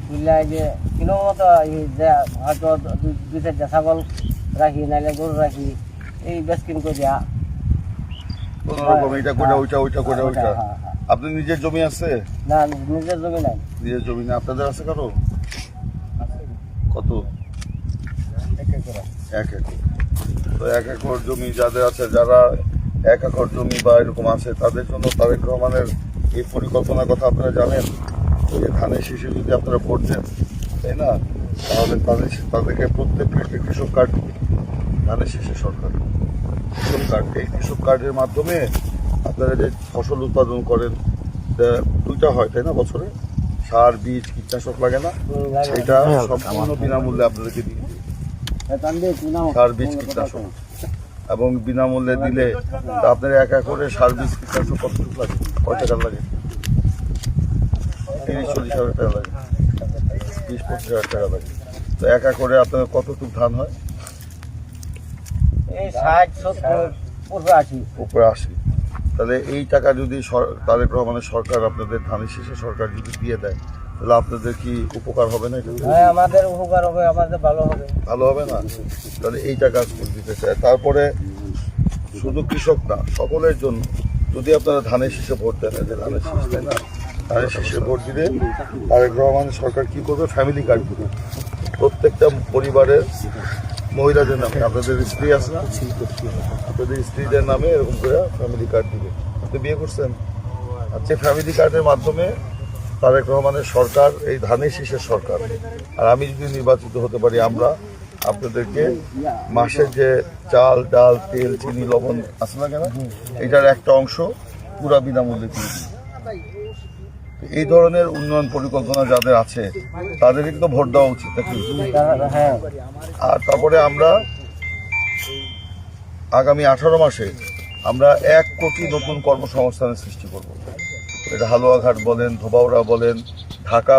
বুঝলে যে কিলো মতো হয়তো দুই চারটা ছাগল রাখি নাইলে গরু রাখি এই বেসকিন করিয়া কোনোরকম এটা করে ওইটা করে ওইটা। হ্যাঁ। আপনি নিজের জমি আছে? না নিজের জমি নাই। নিজের জমি না আপনাদের আছে কারো? কত? 1 একর। 1 একর। তো 1 একর জমি যাদের আছে, যারা 1 একর জমি বা এরকম আছে, তাদের জন্য তারেক রহমানের এই পরিকল্পনার কথা আপনারা জানেন? যে ধানের শীষে যদি আপনারা ভোট দেন, তাই না, তাহলে তাদেরকে প্রত্যেকটা কৃষক কার্ড, ধানের শীষে সরকার কৃষক কার্ড, এই কৃষক কার্ডের মাধ্যমে আপনারা যে ফসল উৎপাদন করেন, দুইটা হয় তাই না, বছরে সার বীজ কীটনাশক লাগে না, সেটা সম্পূর্ণ বিনামূল্যে আপনাদেরকে দিয়ে দিই। সার বীজ কীটনাশক এবং বিনামূল্যে দিলে আপনার 1 একরে সার বীজ কীটনাশক কতটুকু লাগে, কয় টাকা লাগে? 30-40 হাজার টাকা লাগে, 20-25 হাজার টাকা লাগে। তো 1 একরে আপনার কতটুকু ধান হয়? এই 60-70 উপরে 80। তাহলে এই টাকা যদি তারেক রহমানের সরকার আপনাদের ধানের শীষে সরকার যদি দিয়ে দেয়, তাহলে আপনাদের কি উপকার হবে না? হ্যাঁ, আমাদের উপকার হবে, আমাদের ভালো হবে। ভালো হবে না? তাহলে এই টাকা দিতে চায়। তারপরে শুধু কৃষক না, সকলের জন্য যদি আপনারা ধানের শীষে ভোট দেন, যে ধানের শীষ তাই না, ধানের শীষে ভোট দিলে তারেক রহমান সরকার কি করবে, ফ্যামিলি কার্ড দিবে প্রত্যেকটা পরিবারের মহিলাদের নামে। আপনাদের স্ত্রী আছে না, আপনাদের স্ত্রীদের নামে এরকম করে ফ্যামিলি কার্ড দিবে। আপনি বিয়ে করছেন, আচ্ছা, ফ্যামিলি কার্ডের মাধ্যমে তারেক রহমানের সরকার, এই ধানের শীষের সরকার, আর আমি যদি নির্বাচিত হতে পারি, আমরা আপনাদেরকে মাসের যে চাল ডাল তেল চিনি লবণ আছে না কেন, এটার একটা অংশ পুরা বিনামূল্যে দিয়ে দিই। এই ধরনের উন্নয়ন পরিকল্পনা যাদের আছে তাদেরকে তো ভোট দেওয়া উচিত নাকি? হ্যাঁ। আর তারপরে আমরা আগামী 18 মাসে আমরা 1 কোটি নতুন কর্মসংস্থানের সৃষ্টি করব। এটা হালুয়াঘাট বলেন, ধোবাউড়া বলেন, ঢাকা